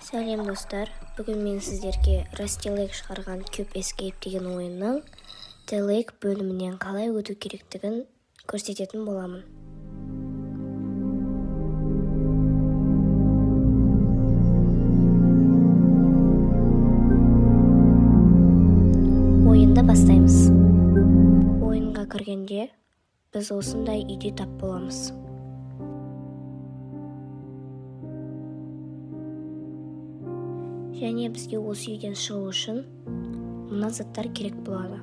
Сәлем достар, бүгін мен сіздерге Rust-Lake шығарған Cube Escape деген ойынның The-Lake бөлімінен қалай өту керектігін көрсететін боламын. Ойынды бастаймыз. Ойынға кіргенде біз осындай үйде тап боламыз. Және бізге осы үйден шығу үшін мына заттар керек болады.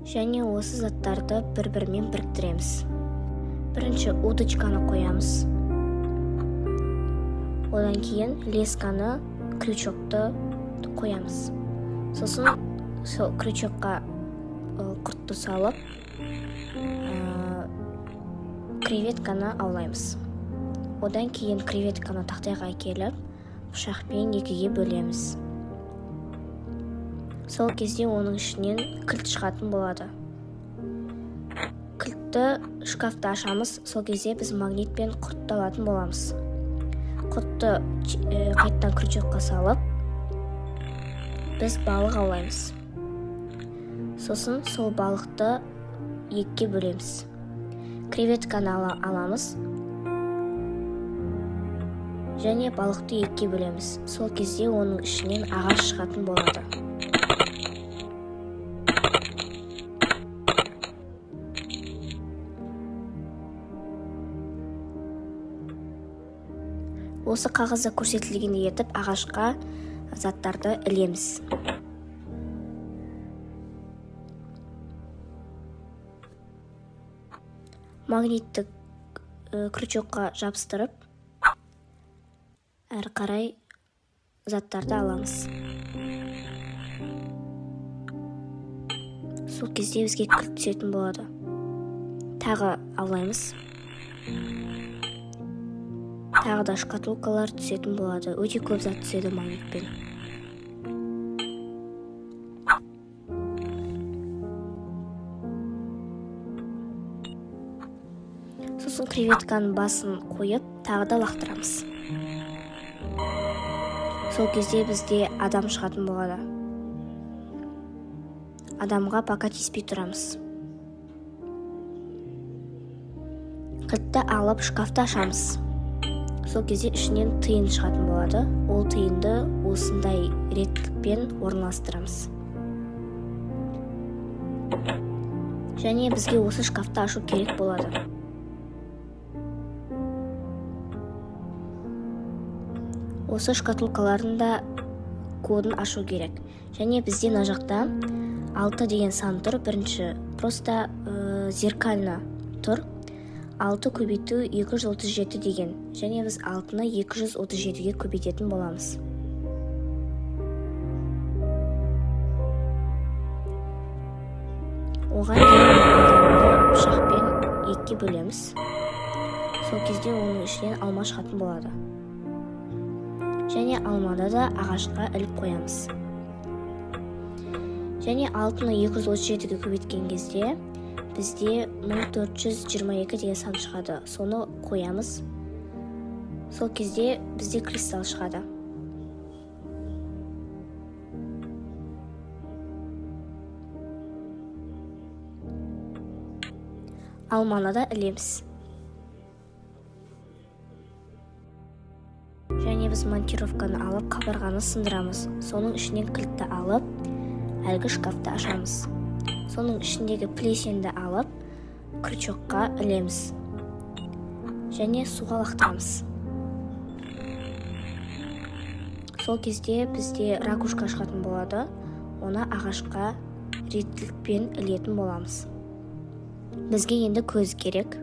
Және осы заттарды бір-бірімен біріктіреміз. Бірінші удочканы қоямыз. Одан кейін лесканы, крючокты қоямыз. Сосын сол крючокқа құртты салып, креветканы аулаймыз. Одан кейін креветканы тақтайға келіп, пышақпен екіге бөлеміз. Сол кезде оның ішінен кілт шығатын болады. Кілтті шкафта ашамыз, сол кезде біз магнитпен құртты алатын боламыз. Құртты қайттан крючокқа салып, біз балық аулаймыз. Сосын сол балықты екіге бөлеміз. Креветканы аламыз. Және балықты екіге бөлеміз. Сол кезде оның ішінен ағаш шығатын болады. Осы қағазда көрсетілгендей етіп ағашқа заттарды ілеміз. Магнитті крючокқа жабыстырып, әрі қарай заттарды аламыз. Сол кезде бізге кілт түсетін болады. Тағы аулаймыз. Тағы да шкатулкалар түсетін болады. Өте көп зат түседі магнитпен. Сосын креветканың басын қойып, тағы да лақтырамыз. Сол кезде бізде адам шығатын болады. Адамға пока тиіспей тұрамыз. Кілтті алып шкафты ашамыз. Сол кезде ішінен тиын шығатын болады. Ол тиынды осындай реттілікпен орналастырамыз. Және бізге осы шкафты ашу керек болады. Осы шкатулкалардың да кодын ашу керек. Және бізде мына жақта 6 деген сан тұр. Бірінші просто зеркально тұр. 6 көбейту 237 деген. Және біз 6-ны 237-ге көбейтетін боламыз. Оған дейін пышақпен екіге бөлеміз. Сол кезде оның ішінен алма шығатын болады. Және алмада да ағашқа іліп қоямыз. Және 6-ны 237-ге көбейткен кезде бізде 1422 деген сан шығады. Соны қоямыз. Сол кезде бізде кристалл шығады. Алманы да ілеміз. Және біз монтировканы алып, қабырғаны сындырамыз. Соның ішінен кілтті алып, әлгі шкафты ашамыз. Соның ішіндегі плесенді алып, крючокқа ілеміз. Және суға лақтырамыз. Сол кезде бізде ракушка шығатын болады. Оны ағашқа реттілікпен ілетін боламыз. Бізге енді көз керек.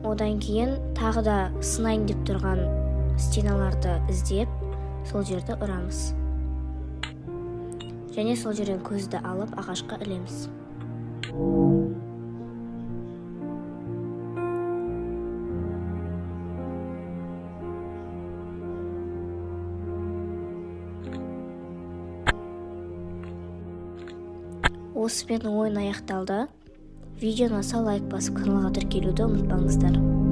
Одан кейін тағы да сынайын деп тұрған стеналарды іздеп, сол жерді ұрамыз. және сол жерден көзді алып ағашқа ілеміз. Осымен ойын аяқталды. Видеоны ұнаса лайк басып каналға тіркелуді ұмытпаңыздар.